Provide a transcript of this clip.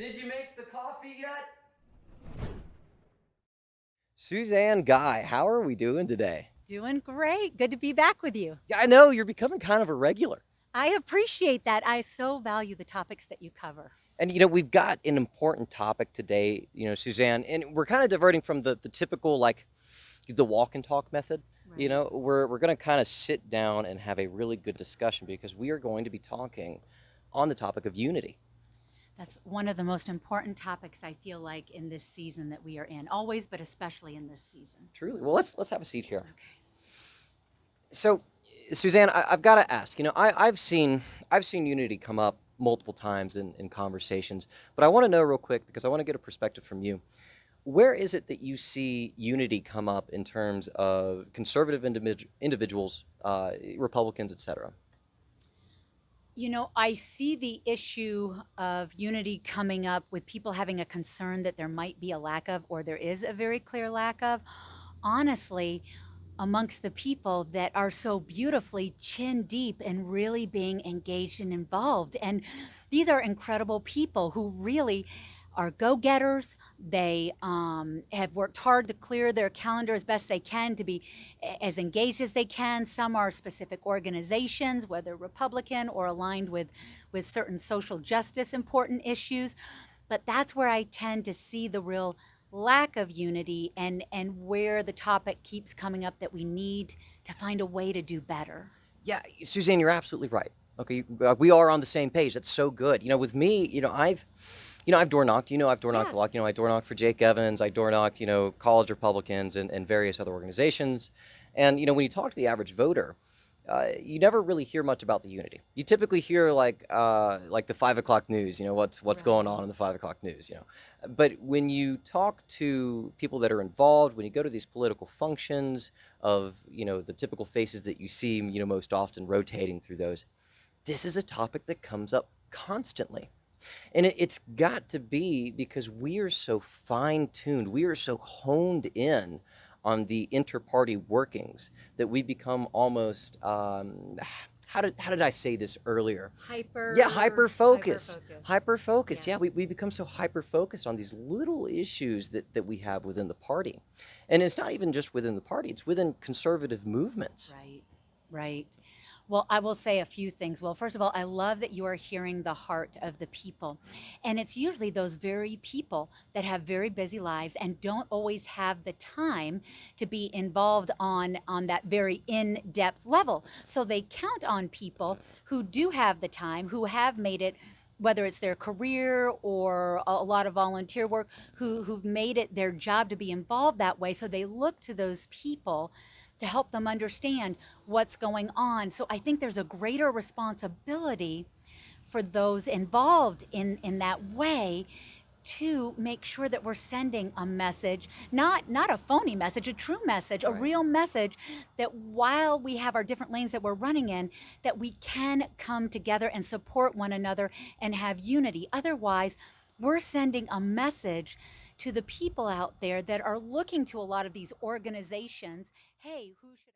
Did you make the coffee yet? Suzanne Guy, how are we doing today? Doing great. Good to be back with you. Yeah, I know you're becoming kind of a regular. I appreciate that. I so value the topics that you cover. And we've got an important topic today, Suzanne, and we're kind of diverting from the typical like the walk and talk method. Right. We're going to kind of sit down and have a really good discussion because we are going to be talking on the topic of unity. That's one of the most important topics I feel like in this season that we are in, always, but especially in this season. Truly. Well, let's have a seat here. Okay. So, Suzanne, I've got to ask. I've seen unity come up multiple times in conversations, but I want to know real quick because I want to get a perspective from you. Where is it that you see unity come up in terms of conservative individuals, Republicans, et cetera? I see the issue of unity coming up with people having a concern that there might be a lack of, or there is a very clear lack of, honestly, amongst the people that are so beautifully chin deep and really being engaged and involved. And these are incredible people who really are go-getters. They have worked hard to clear their calendar as best they can to be as engaged as they can. Some are specific organizations, whether Republican or aligned with certain social justice important issues. But that's where I tend to see the real lack of unity and where the topic keeps coming up that we need to find a way to do better. Yeah, Suzanne, you're absolutely right. Okay, we are on the same page. That's so good. With me, I've door knocked. I've door knocked a lot. Yes. I door knocked for Jake Evans. I door knocked, college Republicans and various other organizations. And, when you talk to the average voter, you never really hear much about the unity. You typically hear like the 5 o'clock news, what's Right. going on in the 5 o'clock news, But when you talk to people that are involved, when you go to these political functions of, the typical faces that you see, most often rotating through those, this is a topic that comes up constantly. And it's got to be because we are so fine-tuned, we are so honed in on the inter-party workings that we become almost, how did I say this earlier? Hyper-focused. Hyper-focused. Yeah, Yes. we become so hyper-focused on these little issues that we have within the party. And it's not even just within the party, it's within conservative movements. Right, right. Well, I will say a few things. Well, first of all, I love that you are hearing the heart of the people. And it's usually those very people that have very busy lives and don't always have the time to be involved on that very in-depth level. So they count on people who do have the time, who have made it, whether it's their career or a lot of volunteer work, who've made it their job to be involved that way. So they look to those people to help them understand what's going on. So I think there's a greater responsibility for those involved in that way to make sure that we're sending a message, not a phony message, a true message, a Right. real message that while we have our different lanes that we're running in, that we can come together and support one another and have unity. Otherwise, we're sending a message to the people out there that are looking to a lot of these organizations. Hey, who should